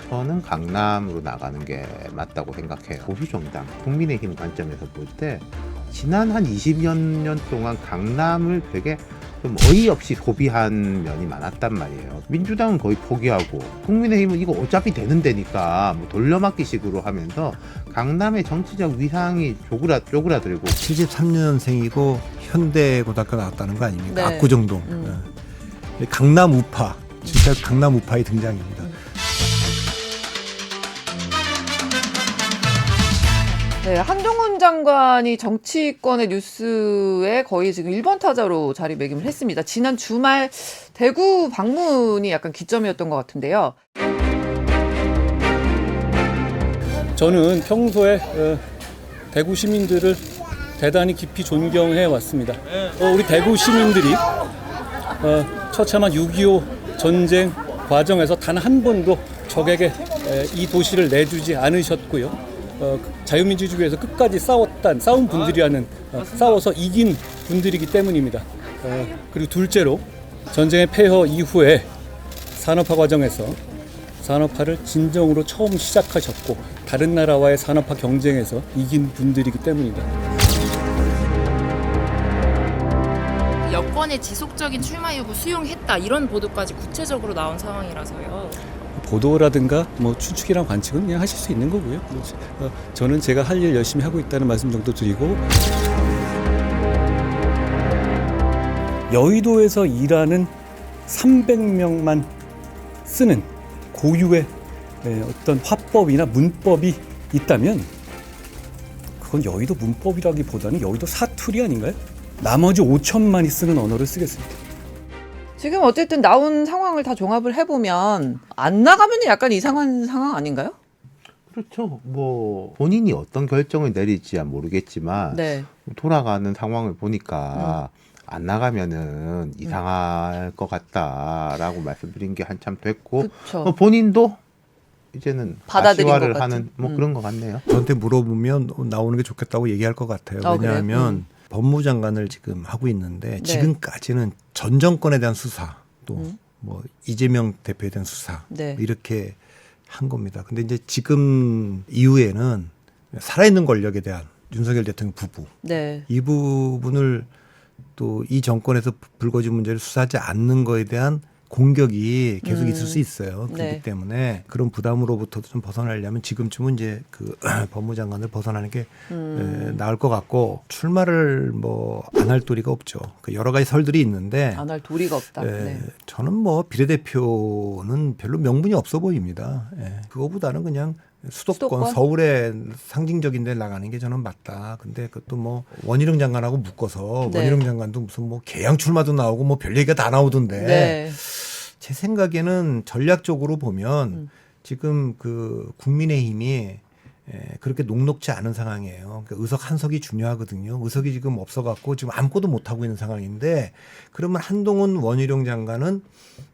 저는 강남으로 나가는 게 맞다고 생각해요. 보수정당, 국민의힘 관점에서 볼 때 지난 한 20여 년 동안 강남을 되게 좀 어이없이 소비한 면이 많았단 말이에요. 민주당은 거의 포기하고 국민의힘은 이거 어차피 되는 데니까 뭐 돌려막기식으로 하면서 강남의 정치적 위상이 쪼그라들고 73년생이고 현대고등학교 나왔다는 거 아닙니까? 네. 압구정동. 강남 우파, 진짜 강남 우파의 등장입니다. 네, 한동훈 장관이 정치권의 뉴스에 거의 지금 1번 타자로 자리매김을 했습니다. 지난 주말 대구 방문이 약간 기점이었던 것 같은데요. 저는 평소에 대구 시민들을 대단히 깊이 존경해 왔습니다. 우리 대구 시민들이 처참한 6.25 전쟁 과정에서 단 한 번도 적에게 이 도시를 내주지 않으셨고요. 자유민주주의에서 끝까지 싸운 분들이라는 싸워서 이긴 분들이기 때문입니다. 그리고 둘째로 전쟁의 폐허 이후에 산업화 과정에서 산업화를 진정으로 처음 시작하셨고 다른 나라와의 산업화 경쟁에서 이긴 분들이기 때문입니다. 여권의 지속적인 출마 여부 수용했다 이런 보도까지 구체적으로 나온 상황이라서요. 보도라든가 뭐 추측이랑 관측은 그냥 하실 수 있는 거고요. 저는 제가 할 일 열심히 하고 있다는 말씀 정도 드리고, 여의도에서 일하는 300명만 쓰는 고유의 어떤 화법이나 문법이 있다면 그건 여의도 문법이라기보다는 여의도 사투리 아닌가요? 나머지 5천만이 쓰는 언어를 쓰겠습니다. 지금 어쨌든 나온 상황을 다 종합을 해보면 안 나가면 약간 이상한 상황 아닌가요? 그렇죠. 뭐 본인이 어떤 결정을 내릴지야 모르겠지만 네. 돌아가는 상황을 보니까 안 나가면은 이상할 것 같다라고 말씀드린 게 한참 됐고 그쵸. 본인도 이제는 받아들인 가시화를 것 같은. 하는 뭐 그런 것 같네요. 저한테 물어보면 나오는 게 좋겠다고 얘기할 것 같아요. 왜냐하면 법무장관을 지금 하고 있는데 지금까지는 전 정권에 대한 수사 또 뭐 이재명 대표에 대한 수사 네. 이렇게 한 겁니다. 근데 이제 지금 이후에는 살아있는 권력에 대한 윤석열 대통령 부부 네. 이 부분을 또 이 정권에서 불거진 문제를 수사하지 않는 거에 대한 공격이 계속 있을 수 있어요. 그렇기 네. 때문에 그런 부담으로부터도 좀 벗어나려면 지금쯤은 이제 그 법무장관을 벗어나는 게 나을 것 같고 출마를 뭐 안 할 도리가 없죠. 그 여러 가지 설들이 있는데 안 할 도리가 없다. 네. 저는 뭐 비례대표는 별로 명분이 없어 보입니다. 그거보다는 그냥 수도권 서울에 상징적인 데 나가는 게 저는 맞다. 근데 그것도 뭐 원희룡 장관하고 묶어서 네. 원희룡 장관도 무슨 뭐 개양 출마도 나오고 뭐 별 얘기가 다 나오던데 네. 제 생각에는 전략적으로 보면 지금 그 국민의힘이 그렇게 녹록지 않은 상황이에요. 그러니까 의석 한 석이 중요하거든요. 의석이 지금 없어갖고 지금 아무것도 못하고 있는 상황인데 그러면 한동훈 원희룡 장관은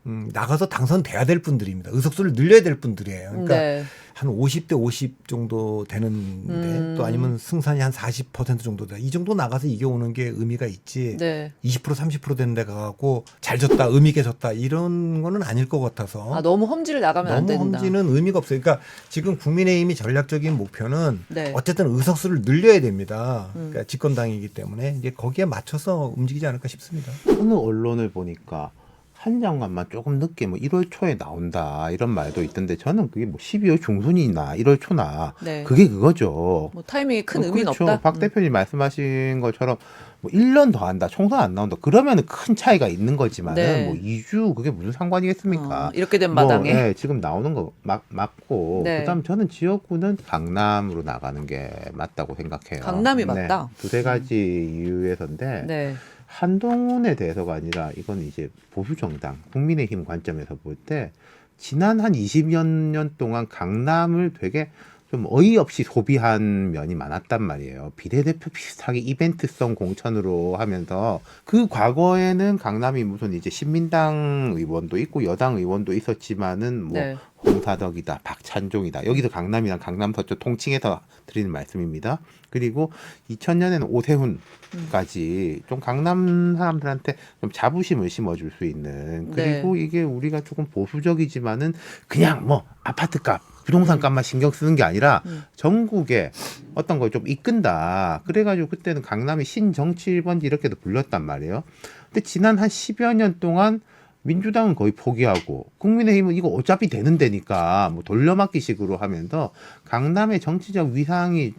나가서 당선돼야 될 분들입니다. 의석수를 늘려야 될 분들이에요. 그러니까 네. 한 50대 50 정도 되는데 또 아니면 승산이 한 40% 정도 돼. 이 정도 나가서 이겨오는 게 의미가 있지. 네. 20% 30% 되는 데 가고 잘 졌다 의미 있게 졌다 이런 거는 아닐 것 같아서 너무 험지를 나가면 안 너무 된다. 험지는 의미가 없어요. 그러니까 지금 국민의힘이 전략적인 목표는 네. 어쨌든 의석수를 늘려야 됩니다. 그러니까 집권당이기 때문에 이제 거기에 맞춰서 움직이지 않을까 싶습니다. 어느 언론을 보니까 한 장관만 조금 늦게 뭐 1월 초에 나온다 이런 말도 있던데 저는 그게 뭐 12월 중순이나 1월 초나 네. 그게 그거죠. 뭐 타이밍이 큰 의미는 그렇죠. 없다. 박 대표님 말씀하신 것처럼 뭐 1년 더 한다, 총선 안 나온다. 그러면은 큰 차이가 있는 거지만 네. 뭐 2주 그게 무슨 상관이겠습니까? 이렇게 된 마당에. 네, 지금 나오는 거 맞고 네. 그다음 저는 지역구는 강남으로 나가는 게 맞다고 생각해요. 강남이 맞다? 두세 가지 이유에서인데 네. 한동훈에 대해서가 아니라 이건 이제 보수정당, 국민의힘 관점에서 볼 때 지난 한 20여 년 동안 강남을 되게 좀 어이없이 소비한 면이 많았단 말이에요. 비례대표 비슷하게 이벤트성 공천으로 하면서 그 과거에는 강남이 무슨 이제 신민당 의원도 있고 여당 의원도 있었지만은 뭐 네. 홍사덕이다, 박찬종이다. 여기서 강남이랑 강남 서쪽 통칭해서 드리는 말씀입니다. 그리고 2000년에는 오세훈까지 좀 강남 사람들한테 좀 자부심을 심어줄 수 있는 그리고 이게 우리가 조금 보수적이지만은 그냥 뭐 아파트값 부동산 값만 신경 쓰는 게 아니라 전국에 어떤 걸 좀 이끈다. 그래가지고 그때는 강남이 신정치 1번지 이렇게도 불렸단 말이에요. 근데 지난 한 10여 년 동안 민주당은 거의 포기하고 국민의힘은 이거 어차피 되는 데니까 뭐 돌려막기식으로 하면서 강남의 정치적 위상이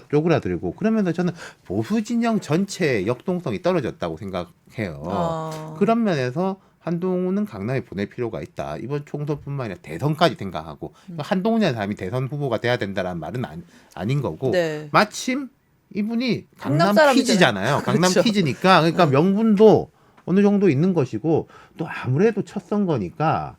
쪼그라들고 그러면서 저는 보수 진영 전체의 역동성이 떨어졌다고 생각해요. 그런 면에서 한동훈은 강남에 보낼 필요가 있다. 이번 총선뿐만 아니라 대선까지 생각하고 한동훈이라는 사람이 대선 후보가 돼야 된다는 말은 아닌 거고 네. 마침 이분이 강남 강남 사람이잖아요. 퀴즈잖아요. 강남 그렇죠. 퀴즈니까 그러니까 명분도 어느 정도 있는 것이고 또 아무래도 첫 선거니까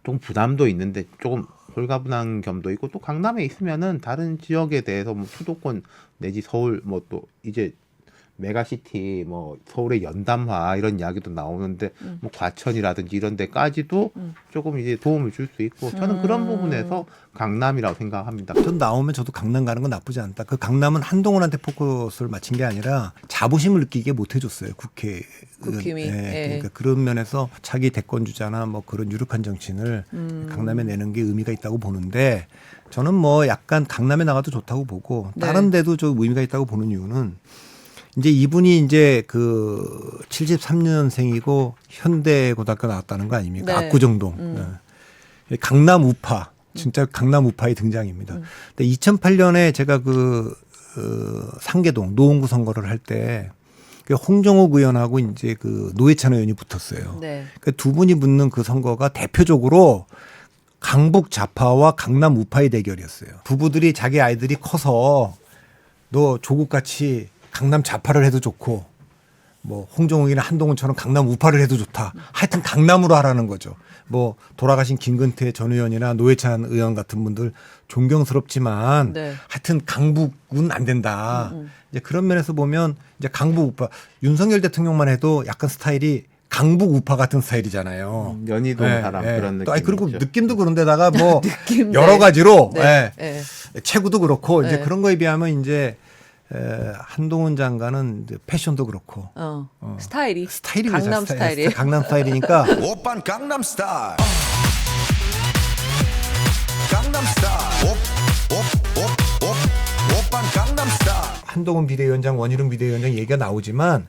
좀 부담도 있는데 조금 홀가분한 겸도 있고 또 강남에 있으면은 다른 지역에 대해서 뭐 수도권 내지 서울 뭐 또 이제 메가시티 뭐 서울의 연담화 이런 이야기도 나오는데 뭐 과천이라든지 이런 데까지도 조금 이제 도움을 줄 수 있고 저는 그런 부분에서 강남이라고 생각합니다. 전 나오면 저도 강남 가는 건 나쁘지 않다. 그 강남은 한동훈한테 포커스를 맞춘 게 아니라 자부심을 느끼게 못 해줬어요. 국힘이. 예. 그러니까 그런 면에서 차기 대권 주자나 뭐 그런 유력한 정치인을 강남에 내는 게 의미가 있다고 보는데 저는 뭐 약간 강남에 나가도 좋다고 보고 네. 다른 데도 좀 의미가 있다고 보는 이유는 이제 이분이 이제 그 73년생이고 현대고등학교 나왔다는 거 아닙니까? 네. 압구정동. 네. 강남 우파. 진짜 강남 우파의 등장입니다. 근데 2008년에 제가 상계동 노원구 선거를 할 때 홍정욱 의원하고 이제 그 노회찬 의원이 붙었어요. 네. 그 두 분이 붙는 그 선거가 대표적으로 강북 좌파와 강남 우파의 대결이었어요. 부부들이 자기 아이들이 커서 너 조국같이 강남 좌파를 해도 좋고 뭐 홍정욱이나 한동훈처럼 강남 우파를 해도 좋다. 하여튼 강남으로 하라는 거죠. 뭐 돌아가신 김근태 전 의원이나 노회찬 의원 같은 분들 존경스럽지만 네. 하여튼 강북은 안 된다. 이제 그런 면에서 보면 이제 강북 우파 윤석열 대통령만 해도 약간 스타일이 강북 우파 같은 스타일이잖아요. 연희동 사람 그런 느낌. 그리고 느낌도 그런데다가 뭐 느낌, 여러 네. 가지로 네. 네. 체구도 그렇고 이제 네. 그런 거에 비하면 이제 한동훈 장관은 이제 패션도 그렇고 스타일이 스타일이 강남 스타일이에요. 강남 스타일이니까 오빤 강남 스타일 강남 스타일 오빤 강남 스타일 한동훈 비대위원장 원희룡 비대위원장 얘기가 나오지만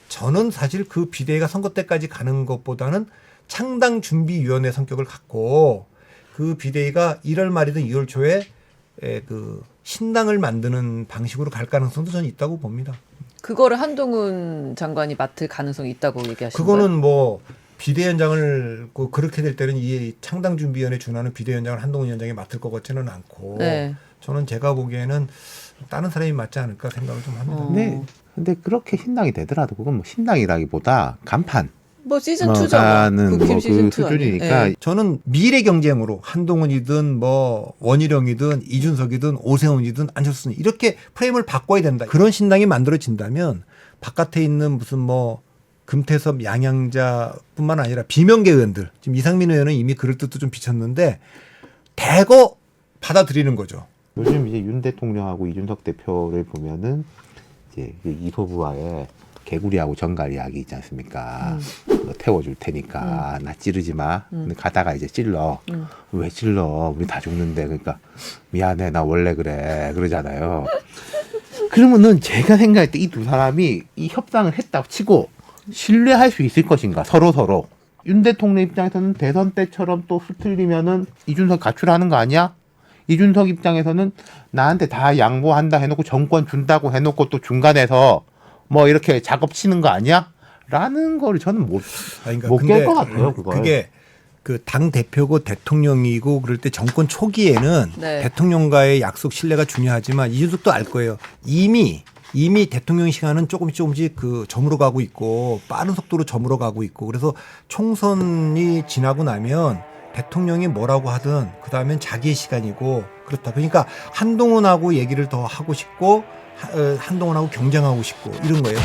저는 사실 그 비대위가 선거 때까지 가는 것보다는 창당 준비위원회 성격을 갖고 그 비대위가 1월 말이든 2월 초에 그 신당을 만드는 방식으로 갈 가능성도 저는 있다고 봅니다. 그거를 한동훈 장관이 맡을 가능성이 있다고 얘기하시는 그거는 거예요? 뭐 비대위원장을 그렇게 될 때는 이 창당준비위원회 준하는 비대위원장을 한동훈 위원장이 맡을 것 같지는 않고 네. 저는 제가 보기에는 다른 사람이 맞지 않을까 생각을 좀 합니다. 근데 그렇게 신당이 되더라도 그건 뭐 신당이라기보다 간판 뭐 시즌 뭐 2죠. 가는 국힘 뭐 시즌 2 그 수준이니까 아니에요? 저는 미래 경쟁으로 한동훈이든 뭐 원희룡이든 이준석이든 오세훈이든 안철수든 이렇게 프레임을 바꿔야 된다. 그런 신당이 만들어진다면 바깥에 있는 무슨 뭐 금태섭 양양자뿐만 아니라 비명계 의원들 지금 이상민 의원은 이미 그럴 뜻도 좀 비쳤는데 대거 받아들이는 거죠. 요즘 이제 윤 대통령하고 이준석 대표를 보면은 이제 이소부와의 개구리하고 정갈 이야기 있지 않습니까? 너 태워줄 테니까 나 찌르지 마. 근데 가다가 이제 찔러. 왜 찔러? 우리 다 죽는데. 그러니까 미안해. 나 원래 그래. 그러잖아요. 그러면은 제가 생각할 때 이 두 사람이 이 협상을 했다고 치고 신뢰할 수 있을 것인가? 서로. 윤 대통령 입장에서는 대선 때처럼 또 수틀리면은 이준석 가출하는 거 아니야? 이준석 입장에서는 나한테 다 양보한다 해놓고 정권 준다고 해놓고 또 중간에서 뭐 이렇게 작업 치는 거 아니야? 라는 거를 저는 못 깰 것 같아요. 그게 그 당 대표고 대통령이고 그럴 때 정권 초기에는 네. 대통령과의 약속 신뢰가 중요하지만 이준석도 알 거예요. 이미 대통령 시간은 조금씩 그 저물어 가고 있고 빠른 속도로 저물어 가고 있고 그래서 총선이 지나고 나면 대통령이 뭐라고 하든 그다음엔 자기의 시간이고 그렇다. 그러니까 한동훈하고 얘기를 더 하고 싶고 한동훈하고 경쟁하고 싶고 이런 거예요.